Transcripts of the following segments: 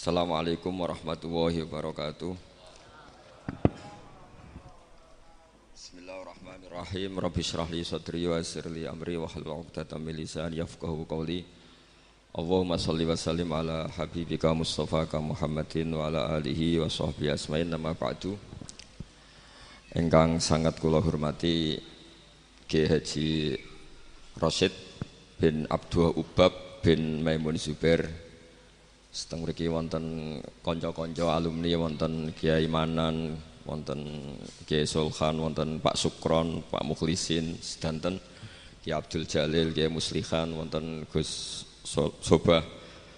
Assalamualaikum warahmatullahi wabarakatuh. Bismillahirrahmanirrahim. Rabbi shrah li sadri wa yassir li amri wahlul 'uqdatam min lisani yafqahu qawli. Allahumma shalli wa sallim ala habibika Mustafa Muhammadin wa ala alihi wa sahbihi asma'in nama ba'du. Ingkang sangat kula hormati Kiai Haji Rasyid bin Abdul Ubab bin Maimun Zubair. Seteng mriki wonten kanca-kanca alumni, wonten Kiai Manan, wonten Kiai Sulkhan, wonten Pak Sukron, Pak Mukhlisin, sedanten Kiai Abdul Jalil, Kiai Muslihan, wonten Gus Sobah,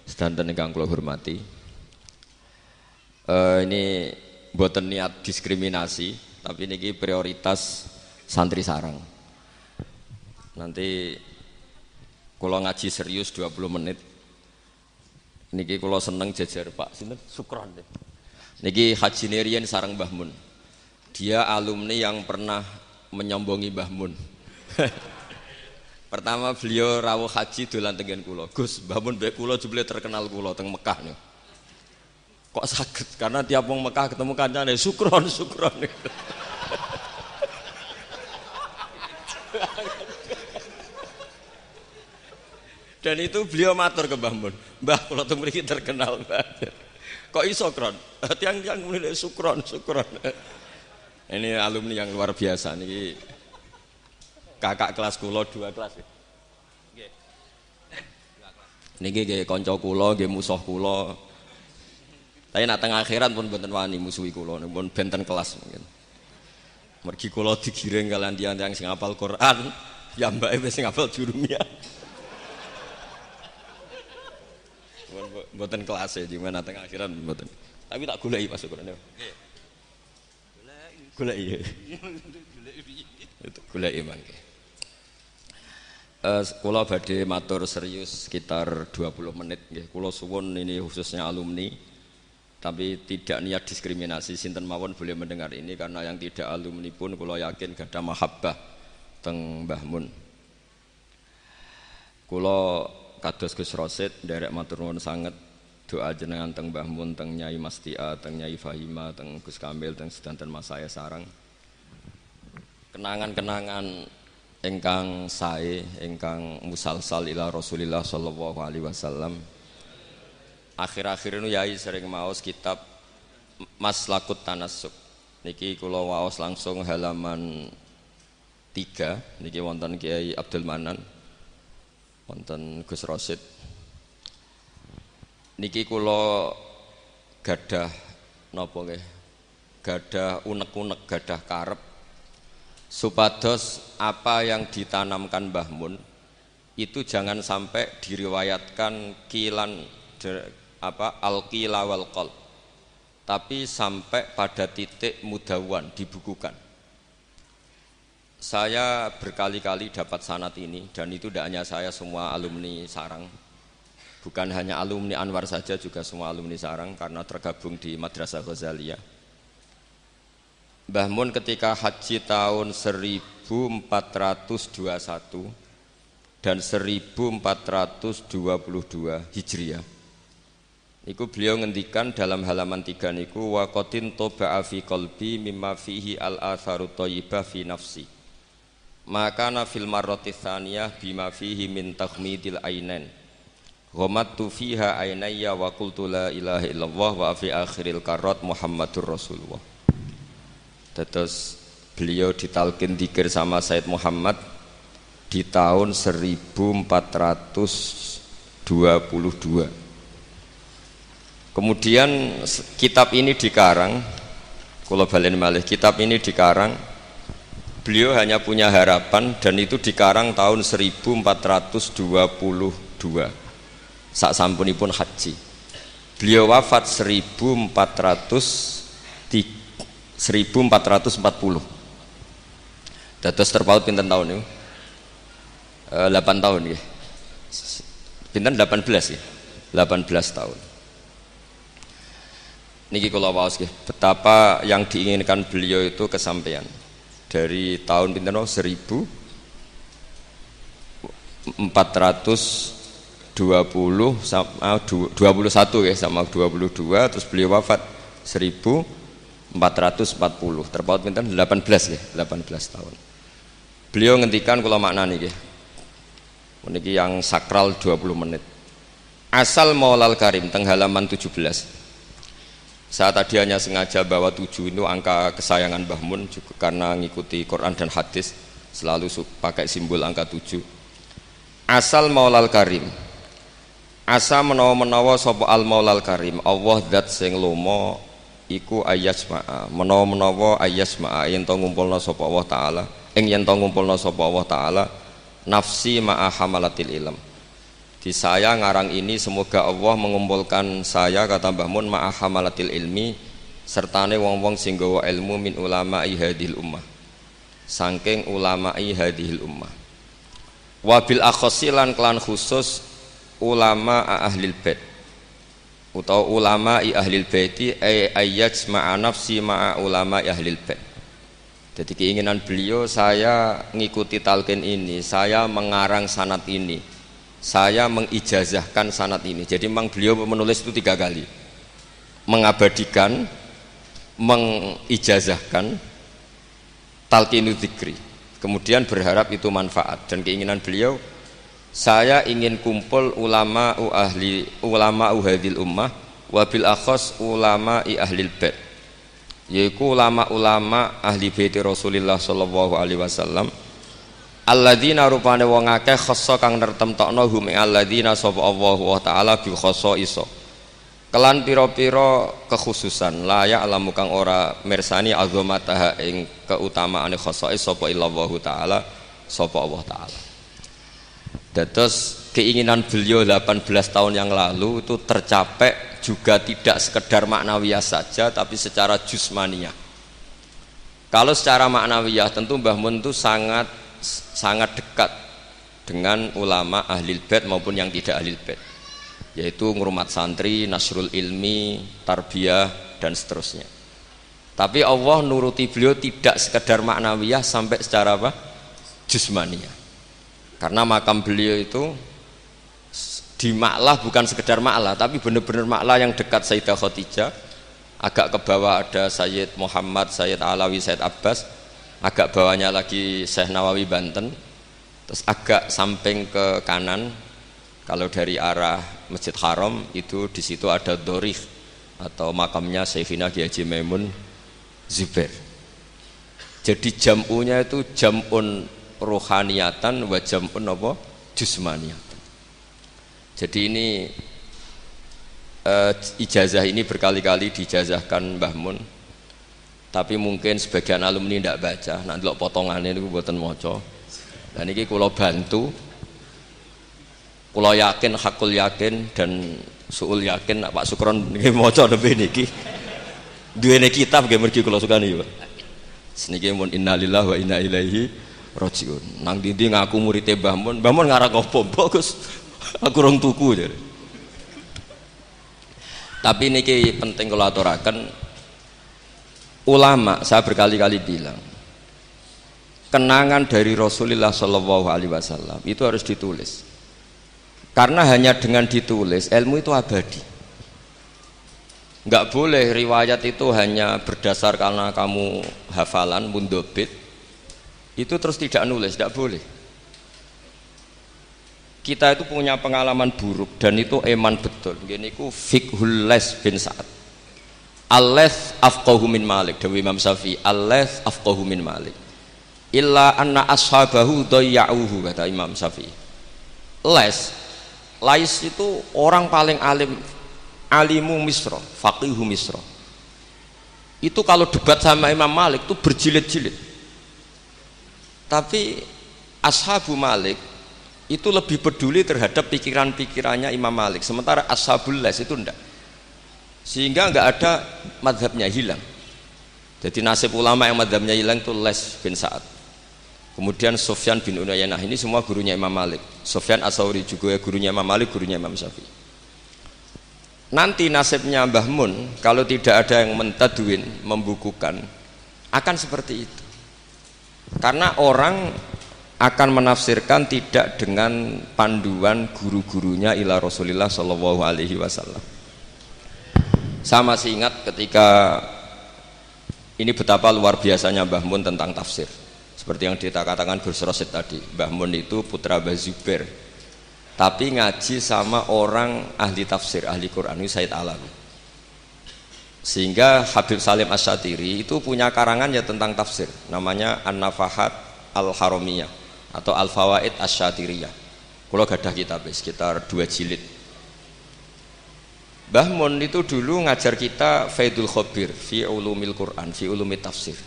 sedanten ingkang kula hormati. Ini mboten niat diskriminasi, tapi niki prioritas santri sarang. Nanti kula ngaji serius 20 menit. Niki kula seneng jejer Pak sinten Sukron. Niki Haji Nerian sareng Mbah Mun. Dia alumni yang pernah menyombongi Mbah Mun. Pertama beliau rawuh haji dolan tengen kula. Gus, Mbah Mun mbek kula jebule terkenal kula teng Mekah niku. Kok saged? Karena tiap wong Mekah ketemu kancane Sukron. Dan itu beliau matur ke Mbah Mun, Mbah kula teng mriki terkenal Mbah. Kok iso Kron? Tiang-tiang mulih Sukron. Ini alumni yang luar biasa niki. Kakak kelas kula 2 kelas. Nggih. Niki nggih kanca kula, nggih musuh kula. Tapi nak teng akhirat pun mboten wani musuhi kula, pun benten kelas mungkin. Mergi kula digiring kalian tiang-tiang sing hafal Quran, ya mbake wis sing hafal Jurumiyah. Mboten kelas di mana tengah akhiran mboten. Tapi tak goleki pas ukuran niku. Nggih. Goleki. Itu goleki mangke. Kula badhe matur serius sekitar 20 menit nggih. Kula suwun ini khususnya alumni. Tapi tidak niat diskriminasi, sinten mawon boleh mendengar ini karena yang tidak alumni pun kula yakin gadah mahabbah teng Mbah Mun. Kula kados Gus Rasyid nderek matur nuwun sanget doa jenengan teng Mbah Mun, teng Nyai Mastia, teng Nyai Fahima, teng Gus Kamil, teng sedanten Mas saya sareng. Kenangan-kenangan ingkang sae, ingkang musalsal ila Rasulillah sallallahu alaihi wasallam. Akhir-akhir ini Yai sering maos kitab Maslakut Tanassuk. Niki kula waos langsung halaman 3. Niki wonten Kiai Abdul Manan, wonten Gus Rasyid. Niki kula gadah napa nggih? Gadah unek-unek, gadah karep supados apa yang ditanamkan Mbah Mun itu jangan sampai diriwayatkan kilan al-qila wal qal, tapi sampai pada titik mudawan dibukukan. Saya berkali-kali dapat sanad ini dan itu tidak hanya saya, semua alumni sarang. Bukan hanya alumni Anwar saja, juga semua alumni sarang karena tergabung di Madrasah Ghazaliyah. Mbah Mun ketika haji tahun 1421 dan 1422 Hijriah. Niku beliau ngendikan dalam halaman 3 niku waqatin toba'a fi qalbi mimma fihi al-atharu thayyibah fi nafsi. Maka fil marrati tsaniyah bima fihi min takhmidil ainain ghamattu fiha ainayya wa qultu la ilaha illallah wa fi akhiril karat Muhammadur Rasulullah. Terus beliau ditalkin dzikir sama Said Muhammad di tahun 1422. Kemudian kitab ini dikarang, kula balen malih, kitab ini dikarang. Beliau hanya punya harapan dan itu dikarang tahun 1422. Sak sampunipun haji. Beliau wafat 1440. Dados terpaut pinten tahun niku? 8 tahun nggih. Pinten 18 ya? 18 tahun. Niki kula waos nggih, betapa yang diinginkan beliau itu kesampaian. Dari tahun pinten 1400 20 sama 21 ya, sama 22, terus beliau wafat 1440, terpaut pinten 18 ya, 18 tahun. Beliau ngendikan kula maknani nggih. Meniki yang sakral 20 menit. Asal Maulal Karim teng halaman 17. Saya tadi hanya sengaja bawa 7 itu angka kesayangan Mbah Mun juga karena ngikuti Quran dan hadis selalu pakai simbol angka 7. Asal Maulal Karim. Asa menawa-menawa sapa al Maulal Karim, Allah zat sing lomo iku ayasma'a. Menawa-menawa ayasma'a yen to ngumpulna sapa Allah taala, yen to ngumpulna sapa Allah taala nafsi ma'a hamalatil ilm. Di saya ngarang ini semoga Allah mengumpulkan saya, kata Mbah Mun, ma'a hamalatil ilmi sertane wong-wong sing gawa ilmu min ulama'i hadhil ummah, saking ulama'i hadhil ummah. Wabil akhosilan klan khusus ulama ahlil bait atau ulama ahlil baiti ayyaj ma'a nafsi ma'a ulama ahlil bait. Jadi keinginan beliau, saya ngikuti talqin ini, saya mengarang sanad ini, saya mengijazahkan sanad ini. Jadi memang beliau menulis itu 3 kali, mengabadikan, mengijazahkan, talqinu dzikri, kemudian berharap itu manfaat. Dan keinginan beliau, saya ingin kumpul ulama hadhil ummah wabil akhos ulama ahlil bait, yaitu ulama-ulama ahli bait Rasulullah sallallahu alaihi wasallam, alladzina rupane wong akeh khassa kang nertemtokno hum alladzina sapa Allah wa taala bi khassa kelan pira-pira kekhususan layak alamu kang ora mirsani azamataha ing keutamaane khassa sapa illallah taala sapa Allah taala. Dados keinginan beliau 18 tahun yang lalu itu tercapai juga tidak sekedar maknawiyah saja, tapi secara jusmaniyah. Kalau secara maknawiyah tentu Mbah Mun itu sangat dekat dengan ulama ahlil bait maupun yang tidak ahlil bait, yaitu ngurmat santri, nasrul ilmi, tarbiyah dan seterusnya. Tapi Allah nuruti beliau tidak sekedar maknawiyah sampai secara apa? Jusmaniyah. Karena makam beliau itu di Ma'lah bukan sekedar Ma'lah, tapi benar-benar Ma'lah yang dekat Sayyidah Khadijah. Agak ke bawah ada Sayyid Muhammad, Sayyid Alawi, Sayyid Abbas. Agak bawahnya lagi Syekh Nawawi Banten. Terus agak samping ke kanan, kalau dari arah Masjid Haram itu di situ ada Dorih atau makamnya Syekhina Kiai Haji Maimun Zubair. Jadi jam'unya itu jam'un rohaniyatan wa jam'un apa? Jusmaniyatan. Jadi ini ijazah ini berkali-kali dijazahkan Mbah Mun, tapi mungkin sebagian alumni tidak baca, nanti lo potongannya itu buatan moco. Dan ini kalau bantu, kalau yakin, hakul yakin dan suul yakin, Pak Sukron ini moco lebih niki. Dua ini kitab gak mergi kalau suka nih, Pak. Seniki mun innalillahi wa inna ilaihi rajiun. Nang dindi ngaku muridé Mbah Mun ngarang opo bagus. Aku rong tuku jare. Tapi niki penting kula aturaken, ulama saya berkali-kali bilang kenangan dari Rasulullah Shallallahu Alaihi Wasallam itu harus ditulis, karena hanya dengan ditulis ilmu itu abadi. Enggak boleh riwayat itu hanya berdasar karena kamu hafalan mundobit itu terus tidak nulis, tidak boleh. Kita itu punya pengalaman buruk dan itu eman betul. Gini ku fiqhul Les bin Sa'ad. Al-Les afqahu min Malik, Dawi Imam Syafi'i. Al-Les afqahu min Malik. Illa anna ashabahu dayya'uhu, kata Imam Syafi'i. Lais itu orang paling alim, alimu Misra, faqihu Misra. Itu kalau debat sama Imam Malik itu berjilid-jilid. Tapi ashabu Malik itu lebih peduli terhadap pikiran-pikirannya Imam Malik, sementara ashabul Les itu enggak, sehingga enggak ada madhabnya hilang. Jadi nasib ulama yang madhabnya hilang itu Les bin Sa'ad, kemudian Sufyan bin Uyainah, ini semua gurunya Imam Malik. Sufyan As-Tsauri juga gurunya Imam Malik, gurunya Imam Syafi'i. Nanti nasibnya Mbah Mun kalau tidak ada yang mentadwin, membukukan, akan seperti itu. Karena orang akan menafsirkan tidak dengan panduan guru-gurunya ila Rasulillah Shallallahu Alaihi Wasallam. Saya masih ingat ketika ini betapa luar biasanya Mbah Mun tentang tafsir. Seperti yang dikatakan Gus Rosid tadi, Mbah Mun itu putra Mbah Zubair, tapi ngaji sama orang ahli tafsir, ahli Quran, itu Said Alawi. Sehingga Habib Salim Asy-Syatiri itu punya karangan ya tentang tafsir, namanya An-Nafahat Al-Haramiyah atau Al-Fawaid Asy-Syatiriyah. Kalau gadah kitab sekitar 2 jilid. Mbah Mun itu dulu ngajar kita Faidul Khobir fi ulumil Quran, fi ulumit tafsir.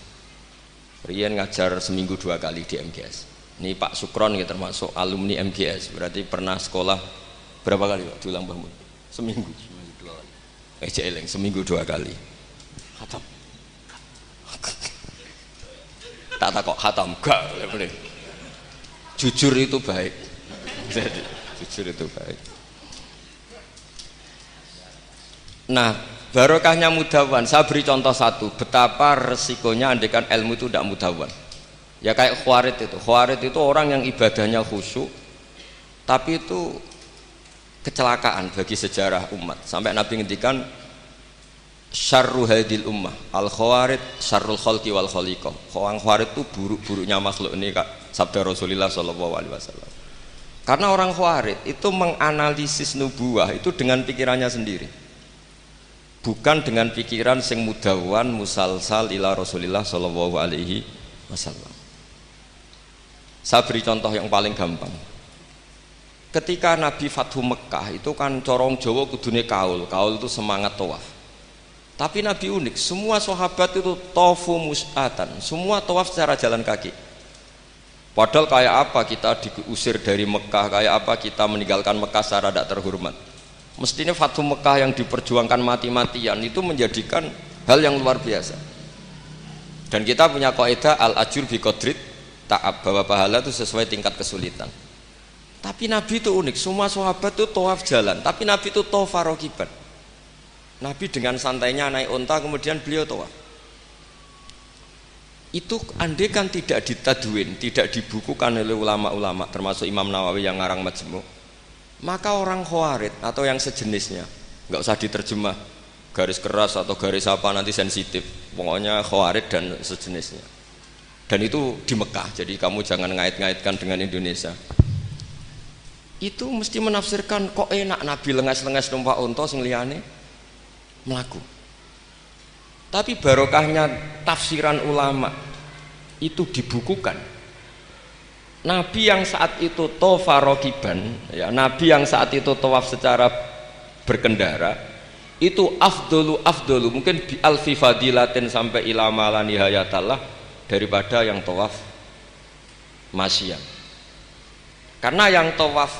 Rian ngajar seminggu 2 kali di MGS. Ini Pak Sukron ya termasuk alumni MGS, berarti pernah sekolah berapa kali Pak diulang Mbah Mun? Seminggu 2 kali. Eleng seminggu 2 kali. Khatam. Tak kok khatam gak boleh. Jujur itu baik. Jujur itu baik. Nah, barokahnya mudawan, saya beri contoh satu, betapa resikonya andekan ilmu itu tidak mudawan. Ya kayak Khawarid itu orang yang ibadahnya khusyuk, tapi itu kecelakaan bagi sejarah umat. Sampai Nabi ngendikan syarru hadil ummah, al-khawarid syarrul khalqi wal khaliqah. Orang Khawarid itu buruk-buruknya makhluk, ini Kak, sabda Rasulullah Shallallahu Alaihi Wasallam. Karena orang Khawarid itu menganalisis nubuah itu dengan pikirannya sendiri, bukan dengan pikiran sing mudawan musalsal ila Rasulillah Shallallahu Alaihi Wasallam. Saya beri contoh yang paling gampang. Ketika Nabi Fathu Mekah itu kan corong Jawa kudune kaul itu semangat tawaf. Tapi Nabi unik, semua sahabat itu tofu mus'atan, semua tawaf secara jalan kaki. Padahal kayak apa kita diusir dari Mekah, kayak apa kita meninggalkan Mekah secara tidak terhormat. Mestinya Fathu Mekah yang diperjuangkan mati-matian itu menjadikan hal yang luar biasa. Dan kita punya kaidah al-ajur bi qadrit ta'ab, bahwa pahala itu sesuai tingkat kesulitan. Tapi Nabi itu unik, semua sahabat itu tawaf jalan, tapi Nabi itu tawaf rakiban. Nabi dengan santainya naik unta kemudian beliau tawaf. Itu andai kan tidak ditadwin, tidak dibukukan oleh ulama-ulama termasuk Imam Nawawi yang ngarang Majmu', maka orang Khawarid atau yang sejenisnya, nggak usah diterjemah garis keras atau garis apa nanti sensitif, pokoknya Khawarid dan sejenisnya. Dan itu di Mekah, jadi kamu jangan ngait-ngaitkan dengan Indonesia. Itu mesti menafsirkan kok enak Nabi lengas-lengas numpak unta sing liyane mlaku. Tapi barokahnya tafsiran ulama itu dibukukan. Nabi yang saat itu tawaf rakiban, ya, Nabi yang saat itu tawaf secara berkendara itu afdolu mungkin bi alfi fadilatin sampai ila mala nihayatallah daripada yang tawaf masyian. Karena yang tawaf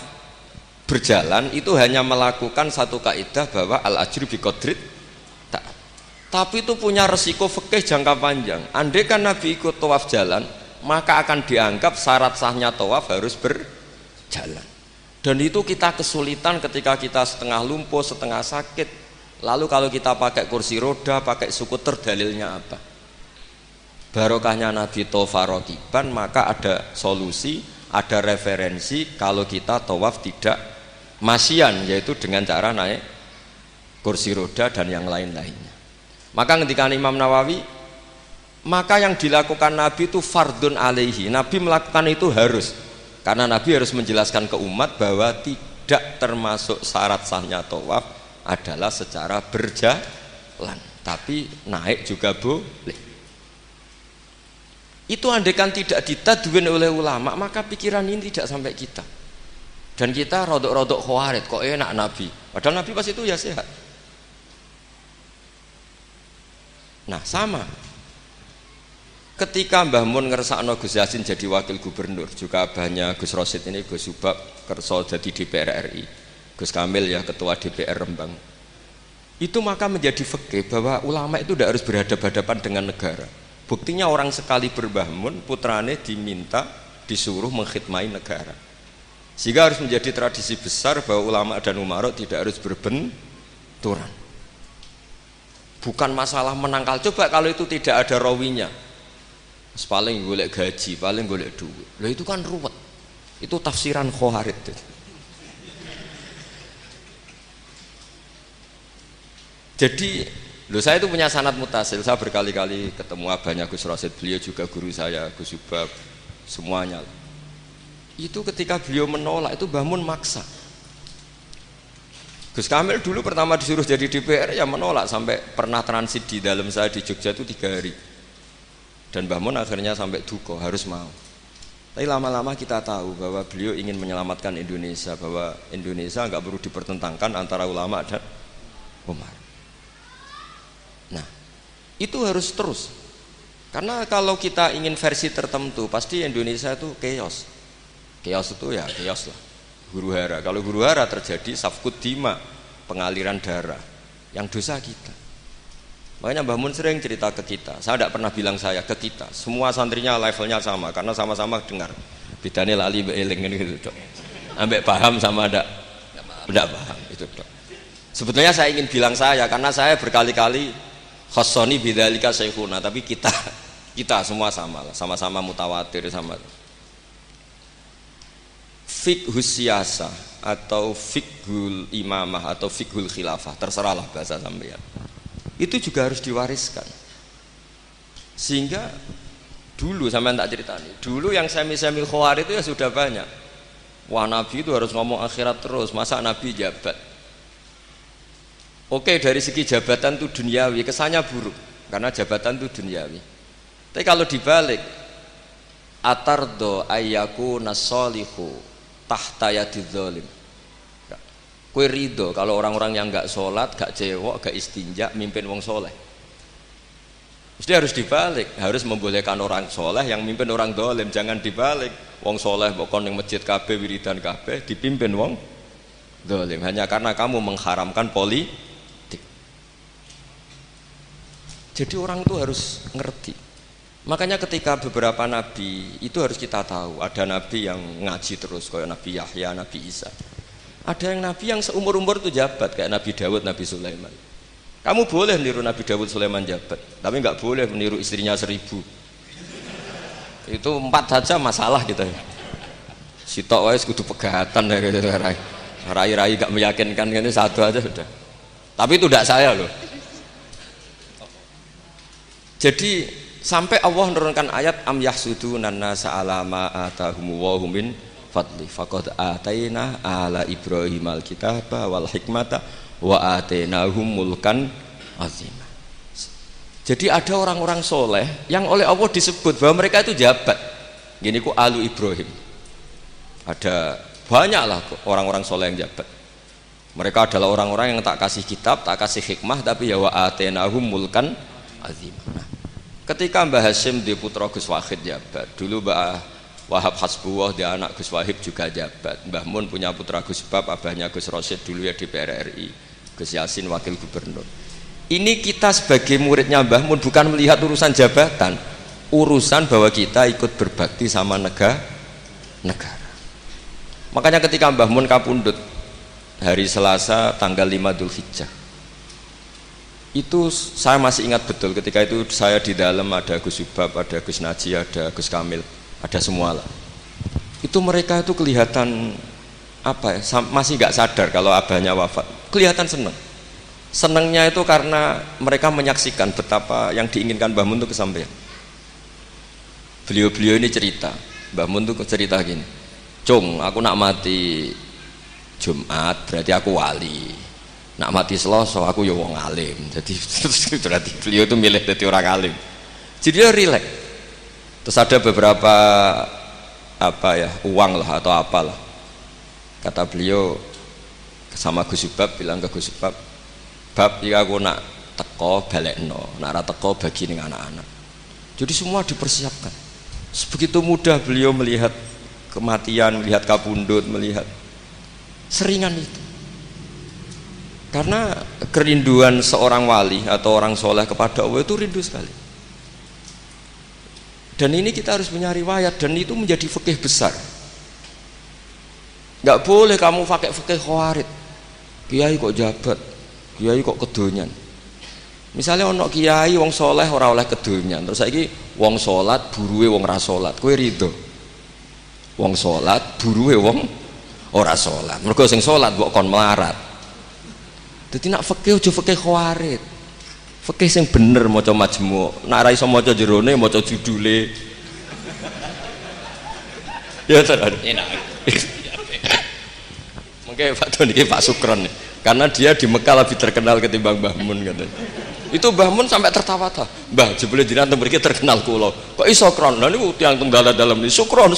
berjalan itu hanya melakukan satu kaidah bahwa al-ajru bi qadrit ta'ab. Tapi itu punya resiko fikih jangka panjang. Andai kan Nabi ikut tawaf jalan, maka akan dianggap syarat sahnya tawaf harus berjalan. Dan itu kita kesulitan ketika kita setengah lumpuh, setengah sakit. Lalu kalau kita pakai kursi roda, pakai skuter, dalilnya apa? Barokahnya Nabi tawaf rakiban, maka ada solusi, ada referensi kalau kita tawaf tidak masyian, yaitu dengan cara naik kursi roda dan yang lain-lainnya. Maka ketika Imam Nawawi, maka yang dilakukan Nabi itu fardun alaihi, Nabi melakukan itu harus, karena Nabi harus menjelaskan ke umat bahwa tidak termasuk syarat sahnya tawaf adalah secara berjalan, tapi naik juga boleh. Itu andaikan tidak ditadwin oleh ulama, maka pikiran ini tidak sampai kita. Dan kita rodok-rodok Khawarid, kok enak Nabi, padahal Nabi pas itu ya sehat. Nah sama, ketika Mbah Mun ngersakno Gus Yasin jadi wakil gubernur, juga abahnya Gus Rosid ini Gus Subak kerso jadi DPR RI, Gus Kamil ya ketua DPR Rembang. Itu maka menjadi fikih bahwa ulama itu tidak harus berhadapan-hadapan dengan negara. Buktinya orang sekali berbah Mun, putrane diminta disuruh mengkhidmati negara. Sehingga harus menjadi tradisi besar bahwa ulama dan umarok tidak harus berbenturan. Bukan masalah menangkal. Coba kalau itu tidak ada rawinya, paling golek gaji, paling golek duit. Loh itu kan ruwet. Itu tafsiran Khawarij. Jadi, loh saya itu punya sanad mutasil. Saya berkali-kali ketemu abahnya Gus Rosid, beliau juga guru saya, Gus Subab, semuanya. Itu ketika beliau menolak itu Mbah Mun maksa. Gus Kamil dulu pertama disuruh jadi DPR ya menolak, sampai pernah transit di dalam saya di Jogja itu 3 hari. Dan Mbah Mun akhirnya sampai duka harus mau. Tapi lama-lama kita tahu bahwa beliau ingin menyelamatkan Indonesia, bahwa Indonesia nggak perlu dipertentangkan antara ulama dan Umar. Nah, itu harus terus. Karena kalau kita ingin versi tertentu, pasti Indonesia itu chaos. Chaos itu ya chaos lah. Huru hara. Kalau huru hara terjadi safkut dima, pengaliran darah. Yang dosa kita. Makanya Mbah Mun sering cerita ke kita. Saya tidak pernah bilang saya ke kita. Semua santrinya levelnya sama, karena sama-sama dengar. Bedane lali mbek eling gitu, Dok. Ambek paham sama tidak paham itu, Dok. Sebetulnya saya ingin bilang saya, karena saya berkali-kali khossoni bidzalika syekhuna, tapi kita semua sama lah, sama-sama mutawatir sama. Fiqhus siyasah atau fiqhul imamah atau fiqhul khilafah, terserahlah bahasa sampeyan. Itu juga harus diwariskan. Sehingga dulu sampean tak ceritani, dulu yang semi-semi Khawarij itu ya sudah banyak. Wah, Nabi itu harus ngomong akhirat terus, masa Nabi jabat. Oke, dari segi jabatan itu duniawi, kesannya buruk karena jabatan itu duniawi. Tapi kalau dibalik, atardo ayyaku nasolihu tahta yadidz zalim. Kue ridho kalau orang-orang yang nggak sholat, nggak cewek, nggak istinja, mimpin wong soleh. Mesti harus dibalik, harus membolehkan orang soleh yang mimpin orang dolim, jangan dibalik. Wong soleh pokok yang masjid kabeh wiridan kabeh dipimpin wong dolim hanya karena kamu mengharamkan politik. Jadi orang itu harus ngerti. Makanya ketika beberapa nabi itu harus kita tahu, ada nabi yang ngaji terus kayak Nabi Yahya, Nabi Isa. Ada yang nabi yang seumur-umur itu jabat kayak Nabi Dawud, Nabi Sulaiman. Kamu boleh meniru Nabi Dawud, Sulaiman jabat, tapi nggak boleh meniru istrinya 1000. Itu 4 saja masalah kita. Sitok wis kudu pegatan ya gitu. Rai-rai gak meyakinkan ini 1 aja sudah. Tapi itu tidak saya loh. Jadi sampai Allah menurunkan ayat am yahsuduna nasa ala ma atahum wa hum min fadli faqad ataina ala Ibrahim alkitaba wal hikmata wa atainahum mulkan azima. Jadi ada orang-orang soleh yang oleh Allah disebut bahwa mereka itu jabat. Gini ku alu Ibrahim. Ada banyaklah orang-orang soleh yang jabat. Mereka adalah orang-orang yang tak kasih kitab, tak kasih hikmah, tapi ya wa atainahum mulkan azima. Nah, ketika Mbah Hasyim di putra Gus Wahid jabat, dulu Mbah Wahab Hasbuwah di anak Gus Wahib juga jabat. Mbah Mun punya putra Gus Bab, abahnya Gus Rosid dulu ya DPR RI, Gus Yasin wakil gubernur. Ini kita sebagai muridnya Mbah Mun bukan melihat urusan jabatan, urusan bahwa kita ikut berbakti sama negara. Makanya ketika Mbah Mun kapundhut hari Selasa tanggal 5 Dzulhijjah, itu saya masih ingat betul. Ketika itu saya di dalam, ada Gus Subab, ada Gus Naji, ada Gus Kamil, ada semua lah. Itu mereka itu kelihatan apa ya, masih nggak sadar kalau abahnya wafat. Kelihatan senang. Senangnya itu karena mereka menyaksikan betapa yang diinginkan Mbah Mun itu kesampaian. Beliau-beliau ini cerita, Mbah Mun itu cerita gini, Cung, aku nak mati Jumat berarti aku wali, nak mati Selasa aku ya wong alim. Jadi berarti beliau itu milih jadi orang alim. Jadi dia rileks. Terus ada beberapa apa ya, uang lah atau apalah. Kata beliau sama Gus Subab, bilang ke Gus Subab, bab jika aku nak teko balekno, nak ora teko bagi ning anak-anak. Jadi semua dipersiapkan. Sebegitu mudah beliau melihat kematian, melihat kapundhut, melihat seringan itu. Karena kerinduan seorang wali atau orang soleh kepada Allah itu rindu sekali. Dan ini kita harus punya riwayat, dan itu menjadi fikih besar. Nggak boleh kamu pakai fikih Khawarij. Kiai kok jabat, kiai kok kedonyan. Misalnya ono kiai wong soleh ora oleh kedunya, terus saiki wong salat buruwe wong ra salat, kowe rido? Wong salat buruwe wong ora salat. Mergo sing salat mbok kon melarat. Dadi nak fikih aja fikih khawarit. Fikih sing bener maca majmu', nak ra iso maca jerone maca judule. Ya tenan enak. Mungkin Pak Don iki Pak Sukron. Karena dia di Mekah lebih terkenal ketimbang Mbah Mun katanya. Itu Mbah Mun sampai tertawa-tawa. Mbah jebule jenengan teng mriki terkenal kula. Kok iso kron? Lah niku tiyang tunggal dalam ini sukron.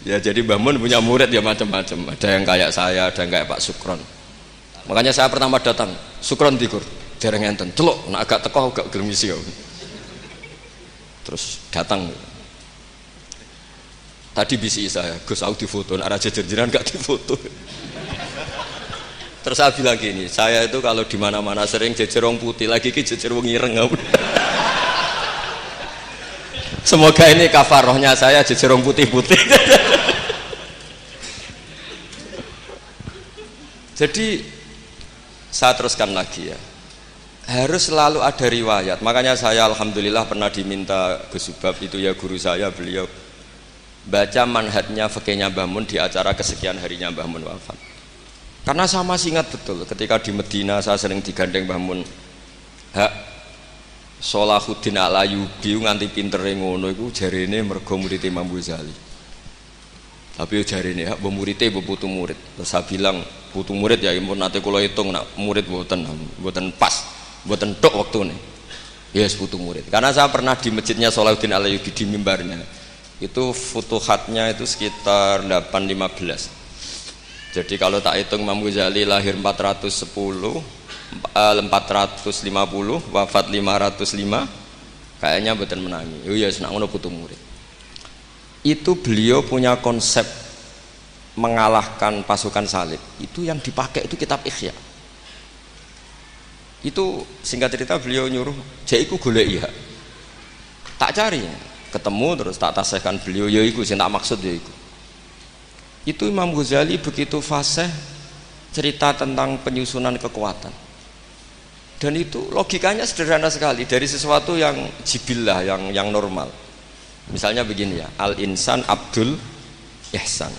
Ya jadi Mbah Mun punya murid ya macam-macam. Ada yang kayak saya, ada yang kayak Pak Sukron. Makanya saya pertama datang, Sukron dikur, dereng enten. Celuk, nek agak teko agak gelem isi. Terus datang. Tadi bisi saya, Gus aku difoto, nek raja jenengan gak difoto. Terus saya bilang gini, saya itu kalau di mana-mana sering jejer wong putih, lagi ki jejer wong ireng. Semoga ini kafarohnya saya jejer wong putih-putih. Jadi saya teruskan lagi ya. Harus selalu ada riwayat. Makanya saya alhamdulillah pernah diminta Gus Subab itu ya guru saya, beliau baca manhajnya fikihnya Mbah Mun di acara kesekian harinya Mbah Mun wafat. Karena saya masih ingat betul ketika di Medina saya sering digandeng Mbah Mun. Hak Sholahuddin Al-Ayyubi nganti pintere ngono iku jarene mergo murid Imam Ghazali. Tapi yo jarene hak mbok murite mbok putu murid. Terus saya bilang putu murid ya impun nate kula hitung nak murid mboten pas, mboten tok wektune. Yes putu murid. Karena saya pernah di masjidnya Sholahuddin Al-Ayyubi di mimbarnya. Itu futuhatnya itu sekitar 815. Jadi kalau tak hitung Imam Ghazali lahir 410, 450, wafat 505, kayaknya betul menangi. Oh ya, senang ngono putu murid. Itu beliau punya konsep mengalahkan pasukan salib. Itu yang dipakai itu kitab Ihya. Itu singkat cerita beliau nyuruh, "Jaiku golek iya." Tak cari, ketemu terus tak tasihkan beliau, ya iku sing tak maksud ya iku. Itu Imam Ghazali begitu fasih cerita tentang penyusunan kekuatan, dan itu logikanya sederhana sekali dari sesuatu yang jibillah, yang normal. Misalnya begini ya, al-insan abdul ihsan,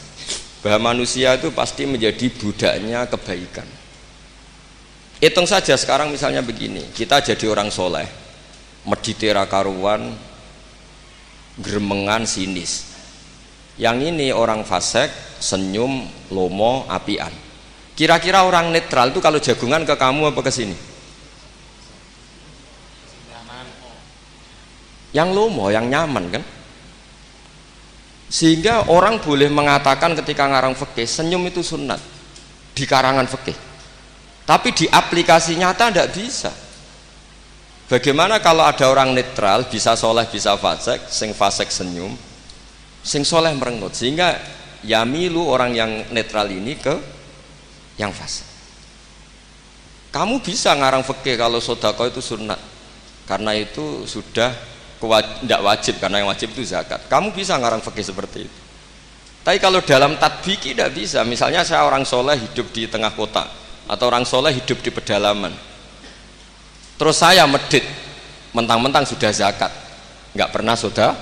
bahwa manusia itu pasti menjadi budaknya kebaikan. Hitung saja sekarang misalnya begini, kita jadi orang soleh, meditera karuan, gremengan, sinis. Yang ini orang fasik, senyum, lomo, apian. Kira-kira orang netral itu kalau jagungan ke kamu apa ke sini? Yang lomo, yang nyaman kan? Sehingga orang boleh mengatakan ketika ngarang fikih, senyum itu sunat di karangan fikih. Tapi di aplikasi nyata tidak bisa. Bagaimana kalau ada orang netral, bisa soleh, bisa fasik, sing fasik senyum, sing soleh merengut, sehingga yamilu orang yang netral ini ke yang fasik. Kamu bisa ngarang fikih kalau sedekah itu sunat, karena itu sudah tidak wajib, karena yang wajib itu zakat. Kamu bisa ngarang fikih seperti itu. Tapi kalau dalam tatbiki tidak bisa. Misalnya saya orang soleh hidup di tengah kota, atau orang soleh hidup di pedalaman, terus saya medit mentang-mentang sudah zakat, nggak pernah sudah.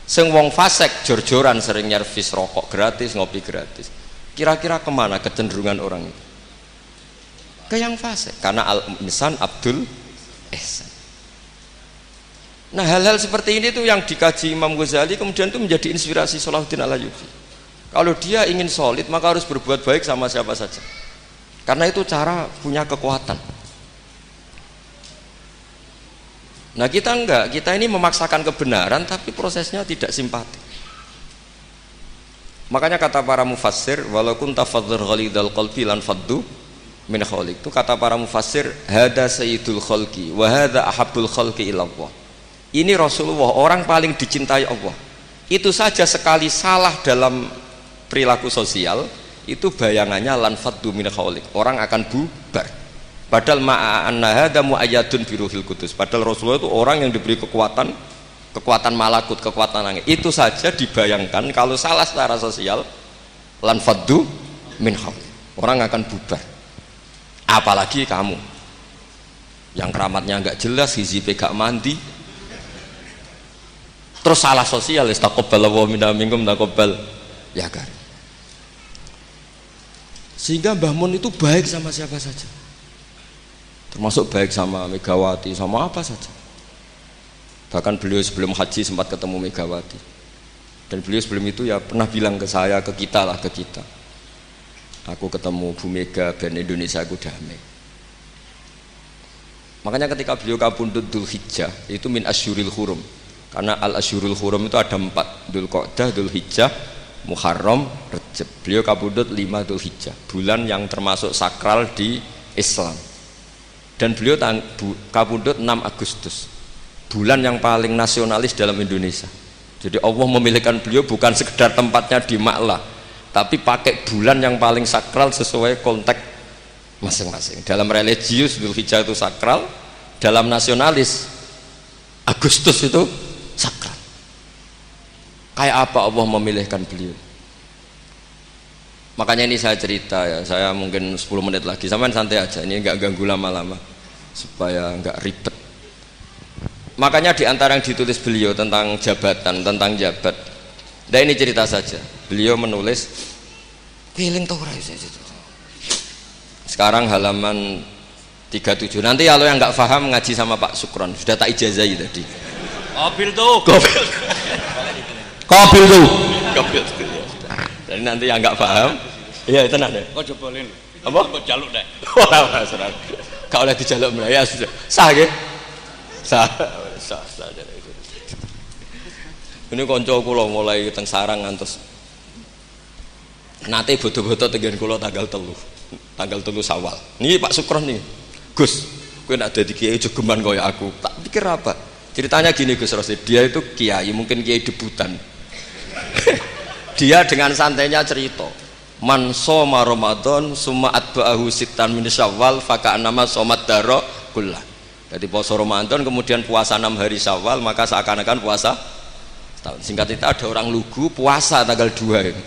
Sing wong fasik jor-joran sering nyervis rokok gratis, ngopi gratis. Kira-kira kemana kecenderungan orang itu? Ke yang fasik, karena al-insan abdul ihsan. Nah hal-hal seperti ini tuh yang dikaji Imam Ghazali, kemudian itu menjadi inspirasi Sholahuddin Al-Ayyubi. Kalau dia ingin solid maka harus berbuat baik sama siapa saja, karena itu cara punya kekuatan. Nah kita enggak, kita ini memaksakan kebenaran tapi prosesnya tidak simpatik. Makanya kata para mufassir, walaupun tafadzur ghalidul qalbi lan faddu min khaliq, itu kata para mufassir, hada sayyidul khalqi wa hada ahabbul khalqi ilallah. Ini Rasulullah, orang paling dicintai Allah. Itu saja sekali salah dalam perilaku sosial, itu bayangannya lan faddu min khaliq, orang akan bubar. Padahal ma'anna hadza mu'ayyadun biruhil qudus. Padahal Rasulullah itu orang yang diberi kekuatan malakut, kekuatan langit. Itu saja dibayangkan kalau salah secara sosial lan faddu min haul, orang akan bubar. Apalagi kamu yang keramatnya nggak jelas, hizib gak mandi, terus salah sosial, istaqobbalallahu minna minkum taqobbal ya kan. Sehingga Mbah Mun itu baik sama siapa saja, termasuk baik sama Megawati, sama apa saja. Bahkan beliau sebelum haji sempat ketemu Megawati, dan beliau sebelum itu ya pernah bilang ke saya, ke kita, aku ketemu Bu Mega dan Indonesia aku damai. Makanya ketika beliau kapundhut Dzulhijjah itu min asyuril hurum, karena al asyurul hurum itu ada 4, Dzulqa'dah, Dzulhijjah, Muharram, Rajab. Beliau kapundhut 5 Dzulhijjah, bulan yang termasuk sakral di Islam. Dan beliau kapundhut 6 Agustus, bulan yang paling nasionalis dalam Indonesia. Jadi Allah memilihkan beliau bukan sekedar tempatnya di Ma'la, tapi pakai bulan yang paling sakral sesuai konteks masing-masing. Dalam religius Dzulhijjah itu sakral, dalam nasionalis Agustus itu sakral. Kayak apa Allah memilihkan beliau? Makanya ini saya cerita ya, saya mungkin 10 menit lagi, sampean santai aja, ini enggak ganggu lama-lama supaya enggak ribet. Makanya di antara yang ditulis beliau tentang jabatan, tentang jabat. Nah ini cerita saja. Beliau menulis keling tau ora itu. Sekarang halaman 37. Nanti kalau yang nggak paham ngaji sama Pak Sukron, sudah tak ijazahi tadi. Kobil tuh. Jadi nanti yang nggak paham, iya itu nanti. Kok jebolin? Apa? Kok jaluk deh? Ora serang. Kau oleh dijaluk Melayu sudah. Sah nggih? Sah. Ini konco kula mulai teng sarang ngantos nate bodo-bodo tegen kula tanggal 3 Syawal. Niki Pak Sukron nih. Gus, kowe nek dadi kiai jogeman kaya aku. Tak pikir apa? Ceritanya gini Gus Rosid, dia itu kiai, mungkin kiai debutan. Dia dengan santainya cerita, man shoma Ramadan summa atba'ahu sittan min Syawal faka'annama shomat daro kullah. Jadi puasa Ramadan kemudian puasa 6 hari Syawal, maka seakan-akan puasa tahun. Singkat itu ada orang lugu puasa tanggal 2 ini.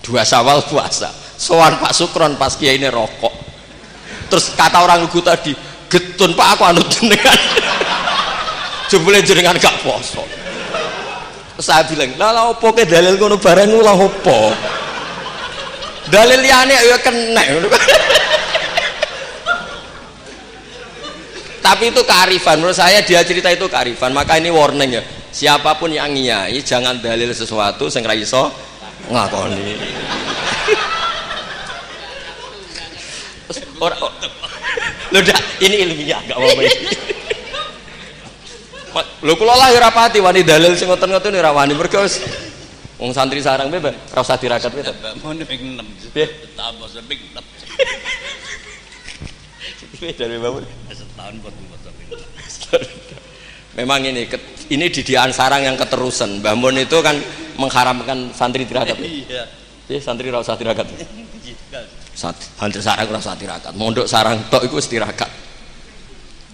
2 Syawal puasa. Sowan Pak Sukron pas kiai ini rokok. Terus kata orang lugu tadi, "Getun Pak, aku anut jenengan." Jebule jenengan gak poso. Saya bilang, "Lah opo ke dalil ngono bareng lha opo?" Dalil liyane ya kena. Tapi itu kearifan, menurut saya dia cerita itu kearifan. Maka ini warning ya, siapapun yang ngiyai jangan dalil sesuatu sing ra iso ngakoni. Orang lho dak ini ilmiah enggak apa-apa iki. Lho kula lahir rapati wani dalil sing ngoten-ngoten ora wani mergo wis wong santri sarang piye, ora usah tirakat piye to. Mun ping 6. Piye? Tambah ping 6. Piye dari Bapak? Setahun buat ping 6. Memang ini didikan sarang yang keterusan. Mbah Mun itu kan mengharamkan santri tirakat. Iya. Piye santri ora usah tirakat. Santri sarang ora usah tirakat. Mondok sarang tok iku wis tirakat.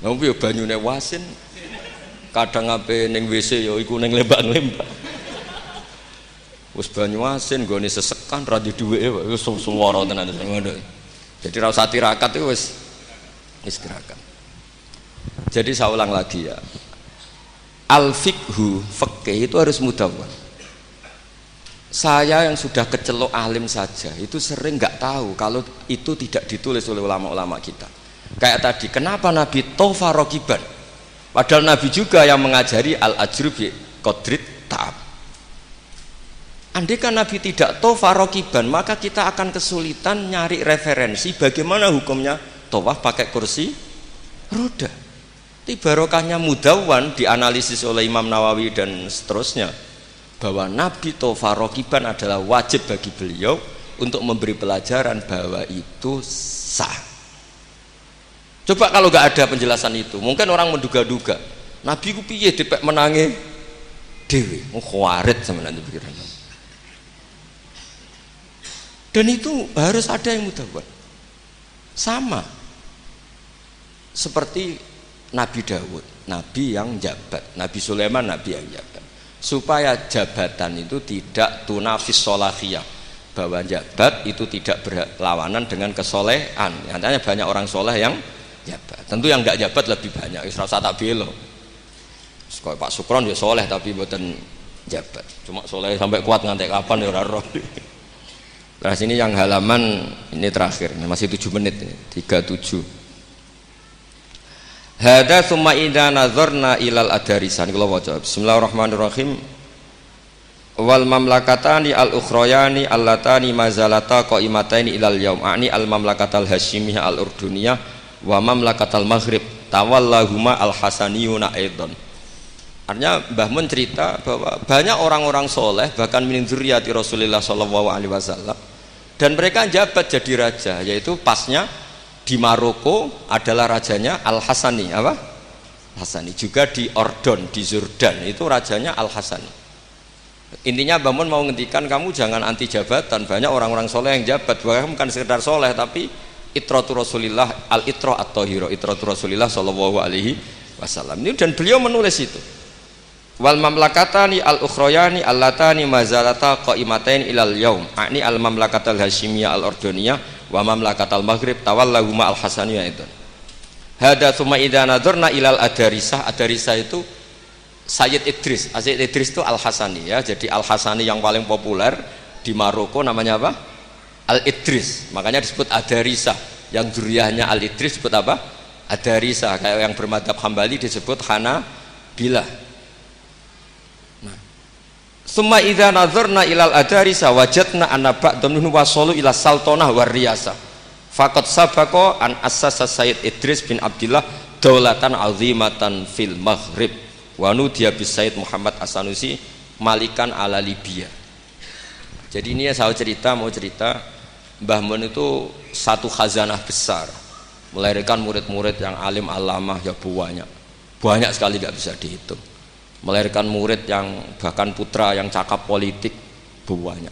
Lha piye banyune wasin? Kadang ape ning WC ya iku ning lembak-lembak. Wis banyu asin nggone sesekan ra di dhuweke wis suwara tenan ngono. Jadi ra usah tirakat itu wis tirakat. Jadi saya ulang lagi ya. Al-fiqhu, fikih itu harus mudawwan. Saya yang sudah kecelok alim saja itu sering nggak tahu kalau itu tidak ditulis oleh ulama-ulama kita. Kayak tadi, kenapa Nabi tofa rokiban? Padahal Nabi juga yang mengajari al-ajru bi qadrit ta'ab. Andai kan Nabi tidak tofa rokiban, maka kita akan kesulitan nyari referensi bagaimana hukumnya tawaf pakai kursi roda. Barokahnya mudawwan dianalisis oleh Imam Nawawi dan seterusnya bahwa Nabi tofa rokiban adalah wajib bagi beliau untuk memberi pelajaran bahwa itu sah. Coba kalau nggak ada penjelasan itu, mungkin orang menduga-duga Nabi ku piye dipek menangi dewi, khawarit sama nanti pikiran. Dan itu harus ada yang mudawwan. Sama seperti Nabi Dawud, Nabi yang jabat, Nabi Sulaiman, Nabi yang jabat, supaya jabatan itu tidak tunafis solahiyah, bahwa jabat itu tidak berlawanan dengan kesolehan. Nyatanya banyak orang soleh yang jabat. Tentu yang enggak jabat lebih banyak. Wis ora usah tak belo. Kok Pak Sukron ya soleh tapi mboten jabat. Cuma soleh sampai kuat ngantek kapan ya ora roh. Nah sini yang halaman ini terakhir, masih 7 menit ini, 37. Hada summa idza nazarna ilal adarisan. Kula waca. Bismillahirrahmanirrahim. Wal mamlakatani al ukhrayani allatani mazalata qaimataini ilal yaum. Ani al mamlakatal hasyimiyah al urduniyah wa mamlakatal maghrib tawallahuma al hasaniyuna aidan. Artinya Mbah Mun cerita bahwa banyak orang-orang soleh bahkan min dzurriyyati Rasulullah sallallahu alaihi wasallam dan mereka jabat jadi raja, yaitu pasnya di Maroko adalah rajanya Al-Hasani, apa? Hasani. Juga di Ordon, di Jordan itu rajanya Al-Hasani. Intinya Mbah Mun mau ngendikan kamu jangan anti jabatan, banyak orang-orang soleh yang jabat, bahkan bukan sekedar soleh tapi itratu Rasulillah, al-itra at-tahira, itratu Rasulillah sallallahu alaihi wasallam. Ini dan beliau menulis itu. Wal mamlakatani al ukhrayani allatani mazalata qaimatain ilal yaum ani al mamlakatal hasyimiyah al ordoniyah wa mamlakatal maghrib tawallahuma al hasaniyah itu. Hada tsumma idza nadzarna ilal adarisah. Adarisah itu Sayyid Idris. Sayyid Idris itu al Hasani ya. Jadi al Hasani yang paling populer di Maroko namanya apa? Al Idris. Makanya disebut adarisah. Yang dzurriyyahnya al Idris disebut apa? Adarisah. Kayak yang bermadzhab Hambali disebut Hanabilah. Summa idza nazarna ilal adarisa wajadna anna ba'dhum minhum wasalu ila sultanah war riyasah. Faqad sabaqa an assasa Sayyid Idris bin Abdillah daulatan azimatan fil Maghrib wa nudiya bis Sayyid Muhammad As-Sanusi malikan ala Libya. Jadi ini ya saya mau cerita Mbah Mun itu satu khazanah besar, melahirkan murid-murid yang alim alamah ya banyak sekali nggak bisa dihitung. Melahirkan murid yang bahkan putra yang cakap politik banyak.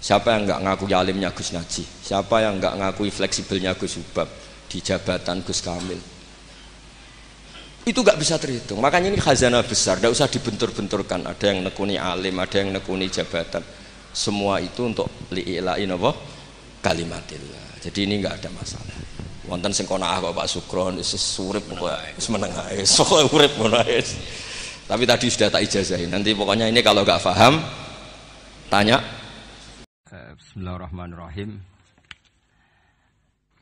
Siapa yang enggak ngakui alimnya Gus Naji? Siapa yang enggak ngakui fleksibelnya Gus Subab di jabatan Gus Kamil? Itu enggak bisa terhitung. Makanya ini khazanah besar, enggak usah dibentur-benturkan. Ada yang nekuni alim, ada yang nekuni jabatan. Semua itu untuk li'ila'in apa? Kalimatillah. Jadi ini enggak ada masalah. Wonten sing konaah kok Pak Sukron wis urip kok wis meneng ae. Sok urip ngono ae. Tapi tadi sudah tak ijazahin. Nanti pokoknya ini kalau nggak paham tanya. Bismillahirrahmanirrahim.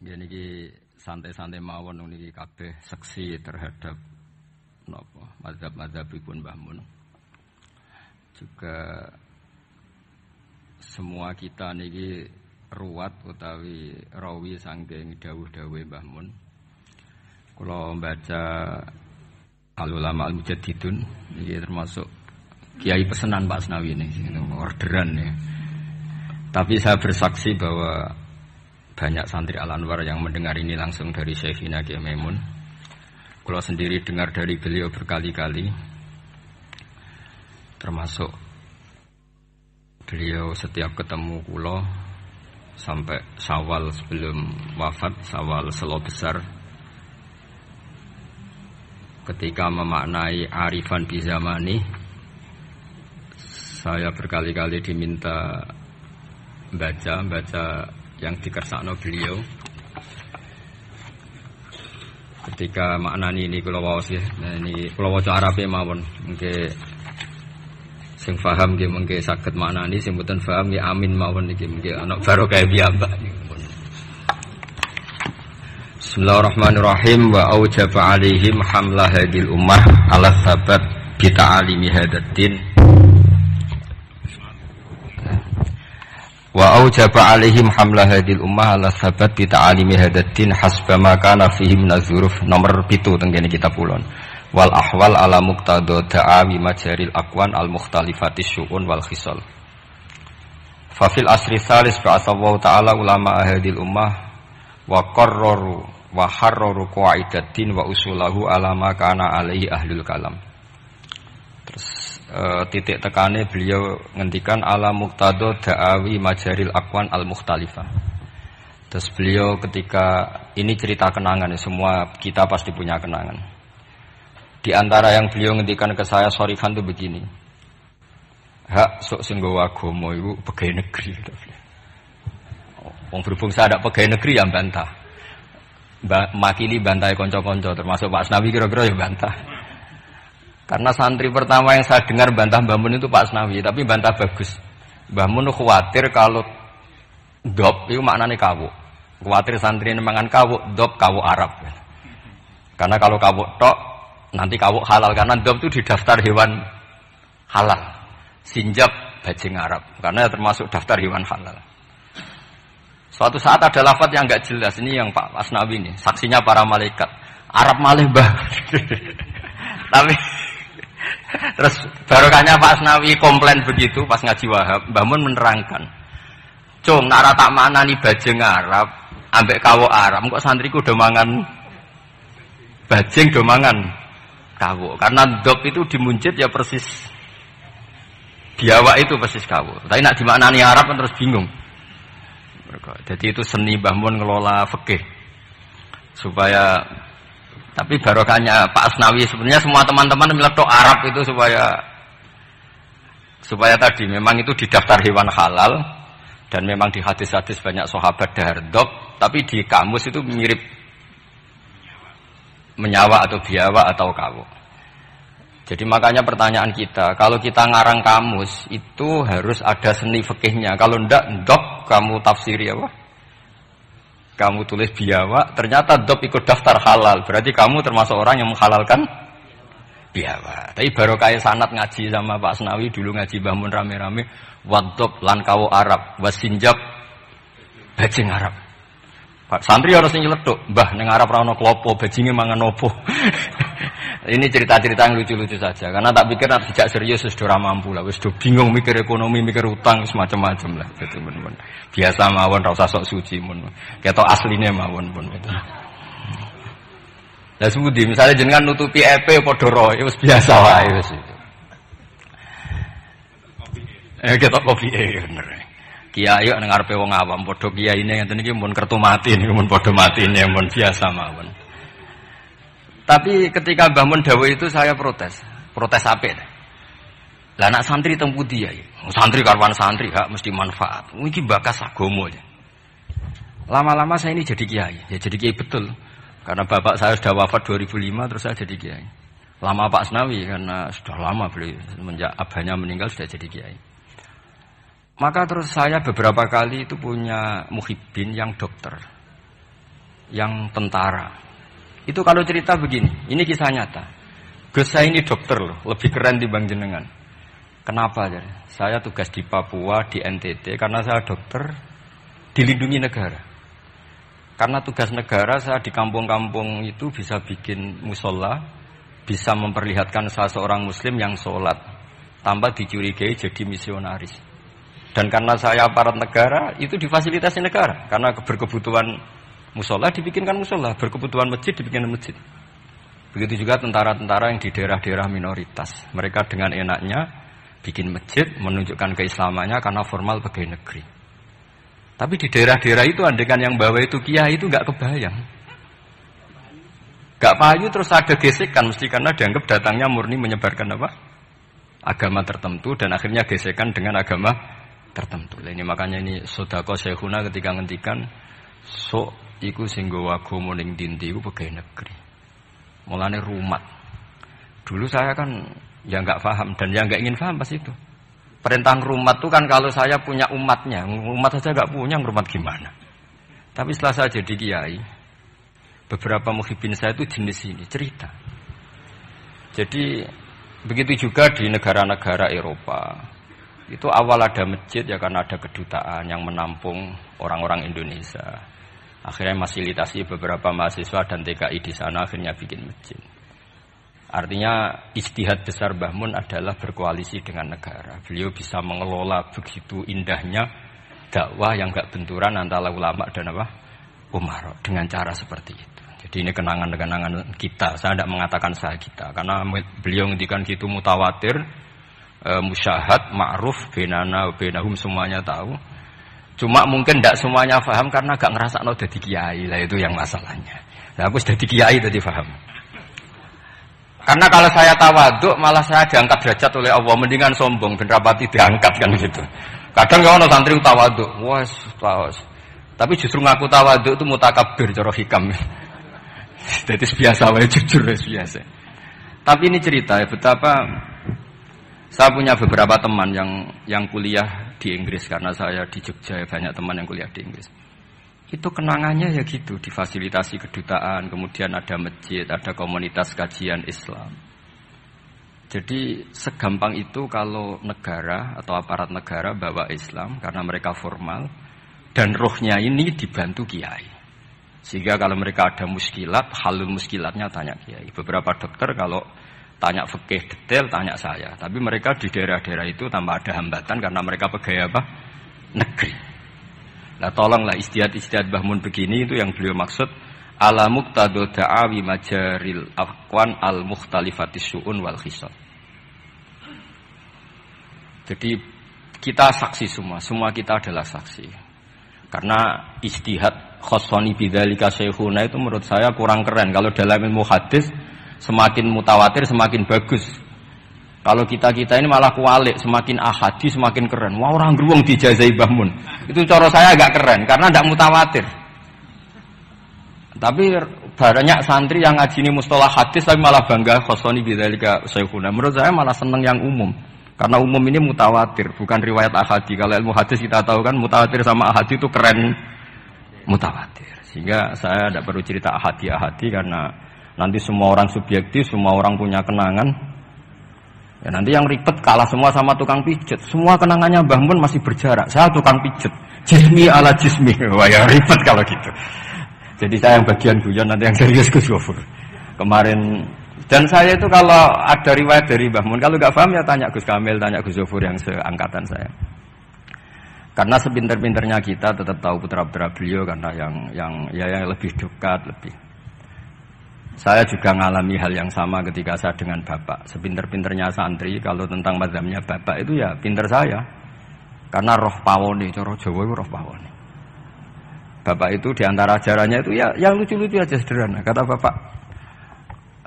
Gini ki santai-santai mawon niki kabeh seksi terhadap napa mazhab-mazhabipun Mbah Mun. Juga semua kita niki ruwat utawi rawi saking dawuh-dawuhe Mbah Mun. Kula baca Al-Ulama Al-Mujaddidun ini termasuk kiai pesanan Pak Asnawi ini orderan ya. Tapi saya bersaksi bahwa banyak santri Al-Anwar yang mendengar ini langsung dari Syekhina Kiai Maimun. Kalau sendiri dengar dari beliau berkali-kali, termasuk beliau setiap ketemu kulo sampai Syawal sebelum wafat, Syawal Selo Besar, ketika memaknai arifan bizamani, saya berkali-kali diminta baca yang dikersakno beliau. Ketika maknani ini kula waos ya. Nah ini kula waca Arabe mawon. Mengke sing paham nggih mengke saged maknani, sing mboten paham nggih amin mawon iki mengke ana barokah piyambak niku. Bismillahirrahmanirrahim. Wa aujaba alaihim hamla hadil ummah ala sabat bita'alimi hadaddin. Wa aujaba alaihim hamla hadil ummah ala sabat bita'alimi hadaddin hasbama kana fihi minazuruf. Nomor 7 teng kene kitab ulun. Wal ahwal ala muqtada da'awi majaril aqwan al mukhtalifati syu'un wal khisal. Fa fil asri salis ba'atsallahu ta'ala ulama hadil ummah wa qarraru wa harraru qaidatin wa usulahu alama kana alaihi ahlul kalam. Terus titik tekane beliau ngendikan ala muqtada da'awi majaril aqwan al mukhtalifah. Terus beliau ketika ini cerita kenangan, semua kita pasti punya kenangan. Di antara yang beliau ngendikan ke saya sorifan itu begini. Hak sok sing nggawa agama iku pegawai negeri. Wong berhubung saya ada pegawai negeri yang bantah. Makili bantai konco-konco termasuk Pak Asnawi kira-kira ya bantah. Karena santri pertama yang saya dengar bantah Mbah Mun itu Pak Asnawi, tapi bantah bagus. Mbah Mun khawatir kalau dop itu maknanya kawuk. Khawatir santri ini mangan kawuk, dop kawuk Arab. Karena kalau kawuk tok nanti kawuk halal karena dop itu di daftar hewan halal. Sinjab bajing Arab karena termasuk daftar hewan halal. Suatu saat ada lafaz yang enggak jelas, ini yang Pak Asnawi ini, saksinya para malaikat. Arab malih bah. Tapi terus barokahnya Pak Asnawi komplain begitu pas ngaji Wahab, Mbah Mun menerangkan. Cung, nara tak manani bajing Arab, ambek kawuk Arab, kok santriku do mangan bajing do mangan kawuk. Karena dop itu dimuncit ya persis biawak itu persis kawuk. Tapi nak dimaknani Arab kan terus bingung. Jadi itu seni Mbah Mun ngelola fikih supaya, tapi barokahnya Pak Asnawi sebenarnya semua teman-teman meletok Arab itu supaya tadi memang itu di daftar hewan halal dan memang di hadis-hadis banyak sahabat dahar dop, tapi di kamus itu mirip menyawa atau biawa atau kawuk. Jadi makanya pertanyaan kita, kalau kita ngarang kamus itu harus ada seni fikihnya. Kalau ndak dop kamu tafsiri apa? Kamu tulis biawa, ternyata dop ikut daftar halal. Berarti kamu termasuk orang yang menghalalkan biawa. Tapi baru kayak sanad ngaji sama Pak Asnawi dulu ngaji Mbah Mun rame-rame, wadop lan kawu Arab, wasinjab bajing Arab. Pak santri harus nyeletuk, Mbah ning Arab ra ono klopo, bajinge mangan opo. Ini cerita-cerita yang lucu-lucu saja. Karena tak pikir nak tidak serius sudah mampu lah, wis do bingung mikir ekonomi, mikir utang semacam-macam lah gitu men. Biasa mawon ra usah sok suci mun. Ketok asline mawon pun gitu. Lah sudi misalnya jenengan nutupi EP padha ro, wis biasa wae wis itu. Ketok kopi bener. Kiai nek ngarepe wong awam padha kiyaine ngeten iki mun kertu mati niku mun padha matine mun biasa mawon. Tapi ketika Mbah Mun dawuh itu saya protes apik. Lah anak santri teng pundi ya? Santri karwan santri hak mesti manfaat. Iki bakas agama ya. Lama-lama saya ini jadi kiai. Ya jadi kiai betul. Karena bapak saya sudah wafat 2005 terus saya jadi kiai. Lama Pak Asnawi karena sudah lama beliau semenjak abahnya meninggal sudah jadi kiai. Maka terus saya beberapa kali itu punya muhibbin yang dokter, yang tentara. Itu kalau cerita begini, ini kisah nyata. Gus saya ini dokter loh, lebih keren dibanding jenengan. Kenapa? Jadi? Saya tugas di Papua, di NTT, karena saya dokter, dilindungi negara. Karena tugas negara, saya di kampung-kampung itu bisa bikin musola, bisa memperlihatkan saya seorang muslim yang sholat, tanpa dicurigai jadi misionaris. Dan karena saya aparat negara, itu difasilitasi negara, karena berkebutuhan musola dibikinkan musola, berkebutuhan masjid dibikinkan masjid. Begitu juga tentara-tentara yang di daerah-daerah minoritas. Mereka dengan enaknya bikin masjid, menunjukkan keislamannya karena formal pegawai negeri. Tapi di daerah-daerah itu andekan yang bawa itu kiai itu nggak kebayang. Nggak payu terus ada gesekan mesti karena dianggap datangnya murni menyebarkan apa? Agama tertentu dan akhirnya gesekan dengan agama tertentu. Ini makanya ini sodako syekhuna ketika ngendikan sok iku sing nggawa agama ning ndi iku pegawai negeri. Mulane rumat. Dulu saya kan ya enggak paham dan ya enggak ingin paham pas itu. Perintah rumat itu kan kalau saya punya umatnya, umat saja enggak punya rumat gimana. Tapi setelah saya jadi kiai, beberapa muhibbin saya itu jenis ini, cerita. Jadi begitu juga di negara-negara Eropa. Itu awal ada masjid ya karena ada kedutaan yang menampung orang-orang Indonesia. Akhirnya fasilitasi beberapa mahasiswa dan TKI di sana akhirnya bikin masjid. Artinya ijtihad besar Mbah Mun adalah berkoalisi dengan negara. Beliau bisa mengelola begitu indahnya dakwah yang enggak benturan antara ulama dan apa? Umara dengan cara seperti itu. Jadi ini kenangan-kenangan kita. Saya tidak mengatakan saya kita karena beliau ngendikan gitu mutawatir, musyahad, ma'ruf, benana, benahum semuanya tahu. Cuma mungkin tidak semuanya paham karena gak ngerasa no jadi kiai lah itu yang masalahnya. Nah aku sudah jadi kiai tadi paham. Karena kalau saya tawaduk malah saya diangkat derajat oleh Allah, mendingan sombong ben rapati diangkat kan gitu. Kadang kalau santri tawaduk, wah Tapi justru ngaku tawadhu itu mutakabir cara hikam. Jadi biasa wae jujur biasa. Tapi ini cerita ya betapa saya punya beberapa teman yang kuliah di Inggris karena saya di Jogja banyak teman yang kuliah di Inggris. Itu kenangannya ya gitu, difasilitasi kedutaan, kemudian ada masjid, ada komunitas kajian Islam. Jadi segampang itu kalau negara atau aparat negara bawa Islam karena mereka formal dan rohnya ini dibantu kiai. Sehingga kalau mereka ada muskilat, halul muskilatnya tanya kiai. Beberapa dokter kalau tanya fikih detail tanya saya. Tapi mereka di daerah-daerah itu tanpa ada hambatan karena mereka pegawai apa? Negeri. Nah tolonglah ijtihad Mbah Mun begini itu yang beliau maksud ala muqtadu da'awi majaril aqwan al mukhtalifatis syu'un wal khisal. Jadi kita saksi semua kita adalah saksi. Karena ijtihad khossoni bidzalika syekhuna itu menurut saya kurang keren. Kalau dalam ilmu hadis semakin mutawatir semakin bagus. Kalau kita ini malah kualik, semakin ahadi semakin keren. Wah orang geruang dijazai Mbah Mun. Itu cara saya agak keren karena tidak mutawatir. Tapi banyak santri yang ngaji ini mustalah hadis tapi malah bangga khossoni bidzalika syekhuna. Menurut saya malah seneng yang umum. Karena umum ini mutawatir, bukan riwayat ahadi. Kalau ilmu hadis kita tahu kan mutawatir sama ahadi itu keren mutawatir. Sehingga saya tidak perlu cerita ahadi karena nanti semua orang subjektif, semua orang punya kenangan. Ya nanti yang ribet kalah semua sama tukang pijet. Semua kenangannya Mbah Mun masih berjarak. Saya tukang pijet, jismi ala jismi. Wah ya ribet kalau gitu. Jadi saya yang bagian guyon, nanti yang serius Gus Gofur. Kemarin dan saya itu kalau ada riwayat dari Mbah Mun, kalau nggak paham ya tanya Gus Kamil, tanya Gus Gofur yang seangkatan saya. Karena sepinter-pinternya kita tetap tahu putra-putra beliau karena yang lebih dekat lebih. Saya juga mengalami hal yang sama ketika saya dengan bapak. Sepinter-pinternya santri kalau tentang mazhabnya bapak itu ya pinter saya. Karena roh pawone, cara Jawa itu roh pawone. Bapak itu diantara ajarannya itu ya yang lucu-lucu aja sederhana. Kata bapak,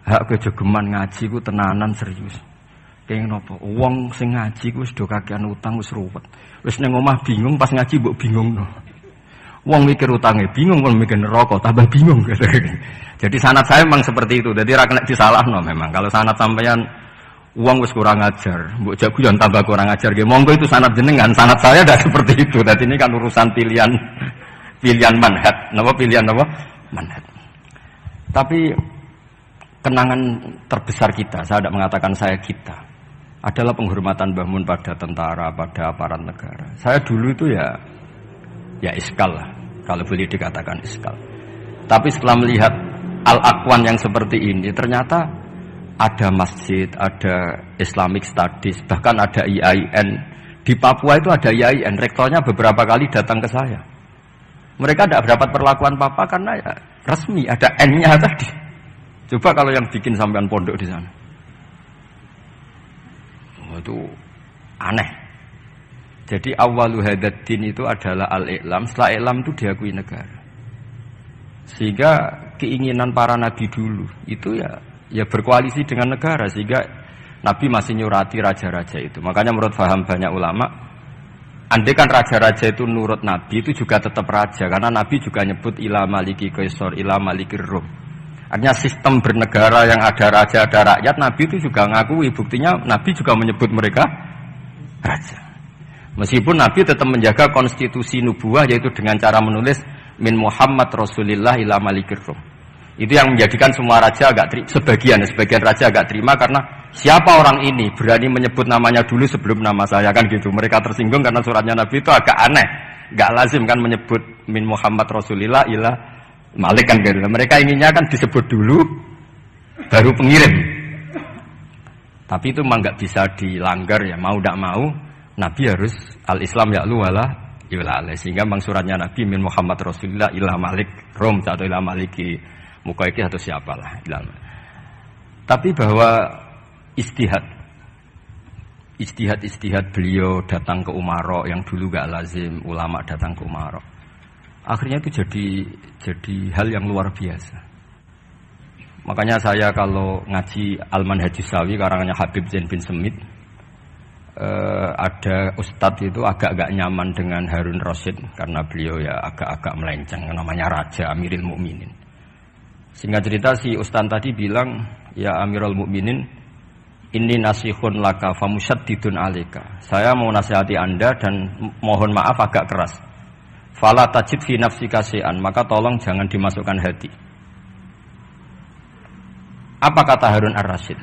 hak kejogeman ngaji ku tenanan serius. Kenging napa? Wong sing ngaji ku wis do kakean utang wis ruwet. Wis ning omah bingung pas ngaji mbok bingungno. Wong mikir utange bingung, wong mikir neraka tambah bingung. Jadi sanad saya memang seperti itu. Jadi ra kena disalahno memang. Kalau sanad sampeyan wong wis kurang ajar, mbok jago yang tambah kurang ajar nggih. Monggo itu sanad jenengan. Sanad saya tidak seperti itu. Jadi ini kan urusan pilihan manhaj. Napa pilihan apa? Manhaj. Tapi kenangan terbesar kita, saya tidak mengatakan saya kita, adalah penghormatan Mbah Mun pada tentara, pada aparat negara. Saya dulu itu ya iskal lah, kalau boleh dikatakan iskal. Tapi setelah melihat al-aqwan yang seperti ini, ternyata ada masjid, ada Islamic Studies, bahkan ada IAIN. Di Papua itu ada IAIN, rektornya beberapa kali datang ke saya. Mereka tidak dapat perlakuan Papa karena ya resmi, ada N-nya tadi. Coba kalau yang bikin sampean pondok di sana. Oh, itu aneh. Jadi awwalu hadzal din itu adalah al-i'lam, setelah i'lam itu diakui negara. Sehingga keinginan para nabi dulu itu ya berkoalisi dengan negara sehingga nabi masih nyurati raja-raja itu. Makanya menurut paham banyak ulama, andai kan raja-raja itu nurut nabi itu juga tetap raja karena nabi juga nyebut ila maliki qaisar, ila malikir rum. Artinya sistem bernegara yang ada raja, ada rakyat, nabi itu juga ngakui. Buktinya nabi juga menyebut mereka raja. Meskipun nabi tetap menjaga konstitusi nubuwah yaitu dengan cara menulis min Muhammad Rasulillah ila malikir rum. Itu yang menjadikan semua raja agak sebagian raja agak terima karena siapa orang ini berani menyebut namanya dulu sebelum nama saya kan gitu. Mereka tersinggung karena suratnya nabi itu agak aneh. Enggak lazim kan menyebut min Muhammad Rasulillah ila Malik kan gitu. Mereka inginnya kan disebut dulu baru pengirim. Tapi itu memang enggak bisa dilanggar ya, mau tidak mau nabi harus al-Islam ya'lu wala yu'la. Sehingga memang suratnya nabi min Muhammad Rasulillah ila Malik Rom atau ila Maliki Mukaiki atau siapalah. Tapi bahwa istihad beliau datang ke Umaro yang dulu enggak lazim ulama datang ke Umaro. Akhirnya itu jadi hal yang luar biasa. Makanya saya kalau ngaji Al-Manhajus Sawi karangannya Habib Zain bin Semit, ada ustadz itu agak-agak nyaman dengan Harun Rasyid karena beliau ya agak-agak melenceng, namanya Raja Amirul Mukminin. Singkat cerita si ustadz tadi bilang, ya Amirul Mukminin, ini nasihun laka famusyaddidun alika. Saya mau nasihati Anda dan mohon maaf agak keras. Fala tajid fi nafsika syai'an, maka tolong jangan dimasukkan hati. Apa kata Harun Ar-Rasyid?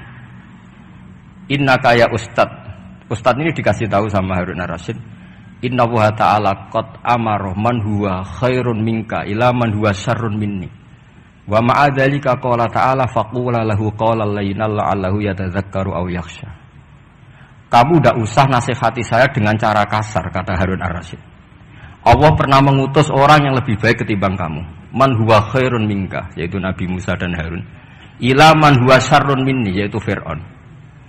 Innaka ya ustadz. Ustadz ini dikasih tahu sama Harun Ar-Rasyid, Inna wa ta'ala qad amara man huwa khairun minka ila man huwa syarrun minni. Wa ma'adzalika qala ta'ala faqula lahu qawlan layyinan la'allahu yatadzakkaru aw yakhsha. Kamu tidak usah nasihati saya dengan cara kasar, kata Harun Ar-Rasyid. Allah pernah mengutus orang yang lebih baik ketimbang kamu. Man huwa khairun minka, yaitu Nabi Musa dan Harun. Ila man huwa syarrun minni, yaitu Fir'aun.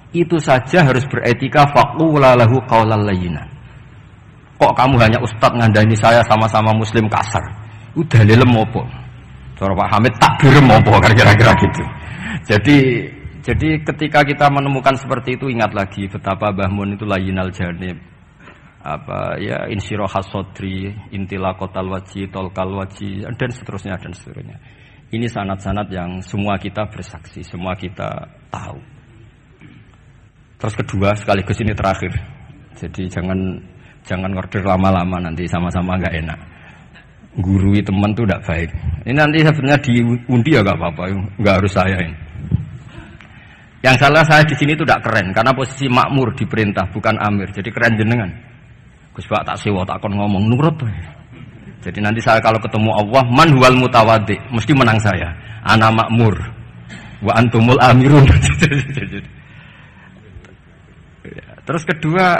Itu saja harus beretika, faqula lahu qawlan layyinan. Kok kamu hanya ustadz ngandani saya sama-sama muslim kasar? Udah dalilem opo? Cara Pak Hamid takbir opo kira-kira gitu. Jadi ketika kita menemukan seperti itu, ingat lagi betapa Mbah Mun itu layyinal janib. Apa ya, insyirahas sadri, intilaqatal wajhi, tolkal wajhi, dan seterusnya dan seterusnya. Ini sanad-sanad yang semua kita bersaksi, semua kita tahu. Terus kedua, sekaligus ini terakhir. Jadi jangan ngorder lama-lama, nanti sama-sama nggak enak. Gurui teman tuh tidak baik. Ini nanti sebenarnya diundi ya nggak apa-apa, nggak harus saya ini. Yang salah saya di sini tuh tidak keren, karena posisi makmur diperintah, bukan amir. Jadi keren jenengan. Gus Pak tak sewa, tak kon ngomong nurut. Jadi nanti saya kalau ketemu Allah, man huwal mutawaddi, mesti menang saya. Ana makmur, wa antumul amirun. Terus kedua,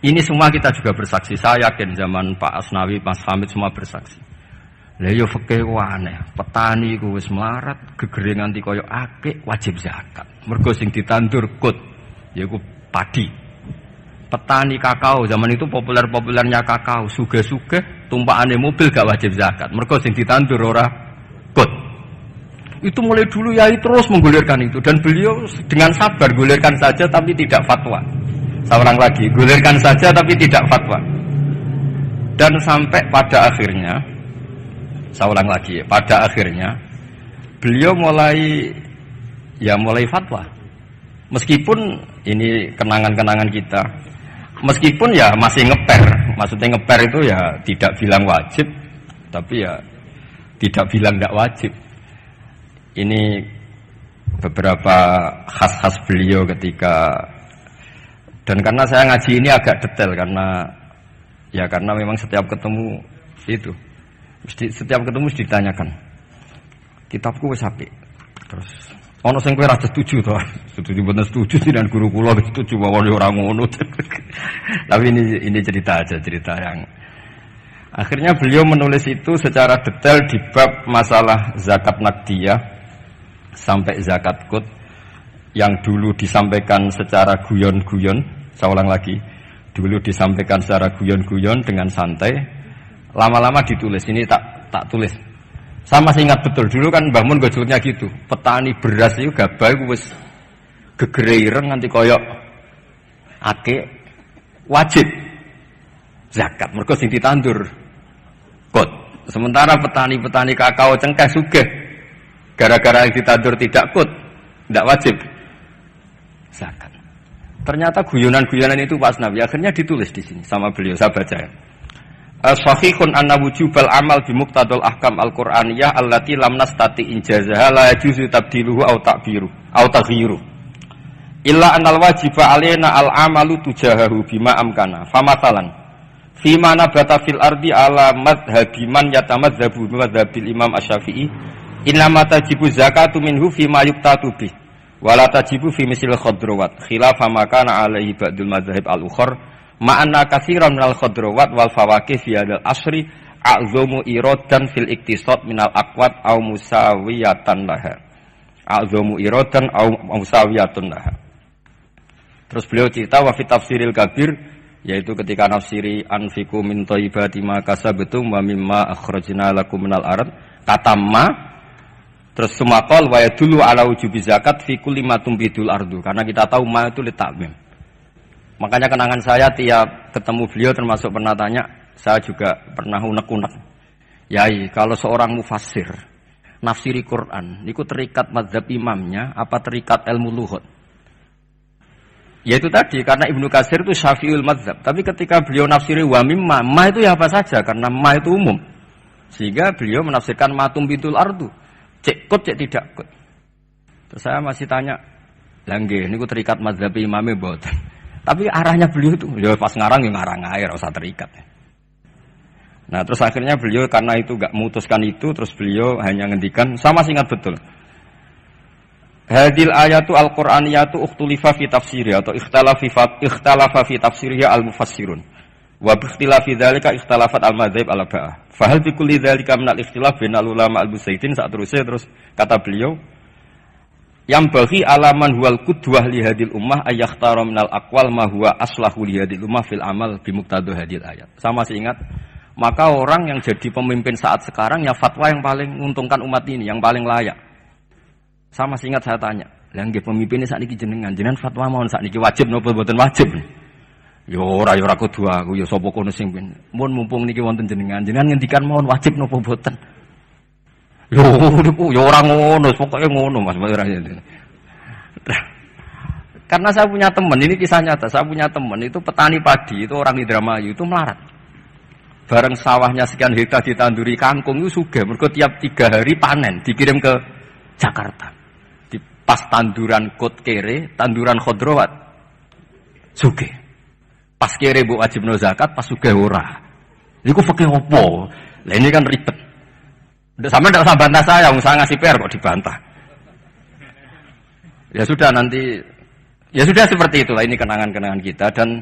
ini semua kita juga bersaksi. Saya yakin zaman Pak Asnawi, Mas Hamid semua bersaksi. Lah yo fikih aneh. Petani ku wis melarat, gegere nganti kaya akik wajib zakat. Mergo sing ditandur kut yaiku padi. Petani kakao zaman itu populer-populernya kakao, sugih-sugih tumpakane mobil gak wajib zakat. Mergo sing ditandur ora kut. Itu mulai dulu Yai terus menggulirkan itu, dan beliau dengan sabar gulirkan saja tapi tidak fatwa. Saya ulang lagi, gulirkan saja tapi tidak fatwa. Dan sampai pada akhirnya, saya ulang lagi, pada akhirnya beliau mulai fatwa. Meskipun ini kenangan-kenangan kita, meskipun ya masih ngeper, maksudnya ngeper itu ya tidak bilang wajib, tapi ya tidak bilang tidak wajib. Ini beberapa khas-khas beliau ketika, dan karena saya ngaji ini agak detail karena memang setiap ketemu itu setiap ketemu ditanyakan kitabku wis apik, terus ono sing kowe ra setuju to, setuju bener setuju sih, dan guru kula setuju mawon ora ngono. Tapi ini cerita yang akhirnya beliau menulis itu secara detail di bab masalah zakat naqdiyah sampai zakat qut yang dulu disampaikan secara guyon-guyon. Saya ulang lagi, dulu disampaikan secara guyon-guyon dengan santai, lama-lama ditulis. Ini tak tulis. Saya masih ingat betul dulu kan Mbah Mun gojolnya gitu, petani beras itu gabah wis gegere ireng nganti koyok akeh wajib zakat mergo sing ditandur qut. Sementara petani-petani kakao cengkeh sugih gara-gara yang ditandur tidak qut, tidak wajib zakat. Ternyata guyonan-guyonan itu Pak Nabi akhirnya ditulis di sini sama beliau, saya baca ya. Sahihun anna wujubal amal bi muqtadal ahkam al-Qur'aniyah allati lam nastati injazaha la yajuzu tabdiluhu aw ta'biru aw taghyiru illa annal wajiba alaina al-amalu tujahahu bima amkana. Famathalan fi ma nabata fil ardi ala madhhabi man yatamadzhabu bi madhhabil Imam Asy-Syafi'i innama tajibu zakatu minhu fi ma yuqtatu bih wa la tajibu fi misil khadrawat khilafa ma kana alaihi ba'dul madzhab al-ukhra ma'anna katsiran minal khadrawat wal fawakih fi hadzal asri a'zamu iradan fil iktisad minal aqwat aw musawiyatan laha. A'zamu iradan aw musawiyatun laha. Terus beliau cerita wa fi tafsiril kabir, yaitu ketika nafsiri anfiqu min thayyibati ma kasabtum wa mimma akhrajna lakum minal ard, kata ma Terus sumakol wa yadullu ala wujubi zakat fi kulli ma tumbidul ardu, karena kita tahu ma itu litamim. Makanya kenangan saya tiap ketemu beliau termasuk pernah tanya, saya juga pernah unek-unek. Yai, kalau seorang mufassir nafsiri Quran, niku terikat mazhab imamnya apa terikat ilmu lughat? Ya itu tadi, karena Ibnu Katsir itu Syafi'ul mazhab. Tapi ketika beliau nafsiri wa mimma, ma itu ya apa saja, karena ma itu umum. Sehingga beliau menafsirkan matum bitul ardu. Cek kut, cek tidak kut. Terus saya masih tanya, langge, niku terikat mazhab imamnya boten. Tapi arahnya beliau itu, ya pas ngarang ya ngarang air, usah terikat. Nah terus akhirnya beliau karena itu gak memutuskan itu, terus beliau hanya ngendikan, sama ingat betul. Hadil ayatu al-Qur'aniyatu ukhtulifa fi tafsiriha atau ikhtalafa fi tafsiriha al-mufassirun. Wa bi ikhtilafi dzalika ikhtalafat al-madzhab al-arba'ah. Fa hal bi kulli dzalika min al-ikhtilaf bainal ulama al-musaidin, saat terus kata beliau yang bagi alaman huwal qudwah li hadil ummah ayakhtara minal aqwal ma huwa aslahu li hadil ummah fil amal bi muqtada hadil ayat. Sama masih ingat, maka orang yang jadi pemimpin saat sekarang ya fatwa yang paling menguntungkan umat ini, yang paling layak. Sama masih ingat saya tanya, lah nggih pemimpinnya sakniki jenengan fatwa mawon sakniki wajib napa mboten wajib? Ya ora kudu aku, ya sapa kono sing mun mumpung niki wonten jenengan ngendikan mawon wajib napa mboten? Yo niku ya ora ngono, pokoke ngono Mas ora. Karena saya punya teman, ini kisah nyata, saya punya teman itu petani padi, itu orang Indramayu itu melarat. Bareng sawahnya sekian hektar ditanduri kangkung itu sugih, mergo tiap 3 hari panen dikirim ke Jakarta. Di pas tanduran kot kere, tanduran khodrowat sugih. Pas kere mbok wajibno zakat, pas sugih ora. Niku fikih opo? Lah ini kan ribet. Sama ndak usah bantah saya ngasih PR kok dibantah. Ya sudah nanti, ya sudah seperti itulah, ini kenangan-kenangan kita dan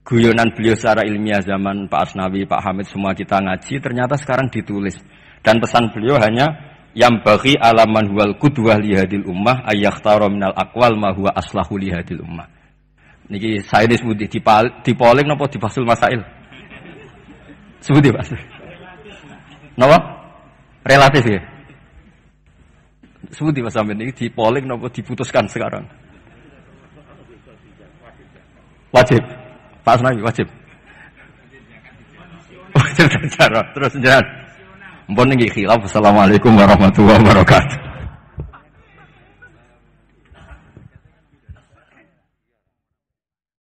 guyonan beliau secara ilmiah zaman Pak Asnawi, Pak Hamid semua kita ngaji, ternyata sekarang ditulis. Dan pesan beliau hanya yang bagi alaman huwal qudwah li hadil ummah ayakhtara minal aqwal ma huwa aslahu li hadil ummah. Niki saya disebut di polling napa di fasul masail? Sebut di Pak. Napa? Relatif ya. Sebut di Mas sampean ini di polling napa diputuskan sekarang? Wajib. Pak Asnawi wajib. Terus jangan. Mpun niki khilaf. Assalamualaikum warahmatullahi wabarakatuh.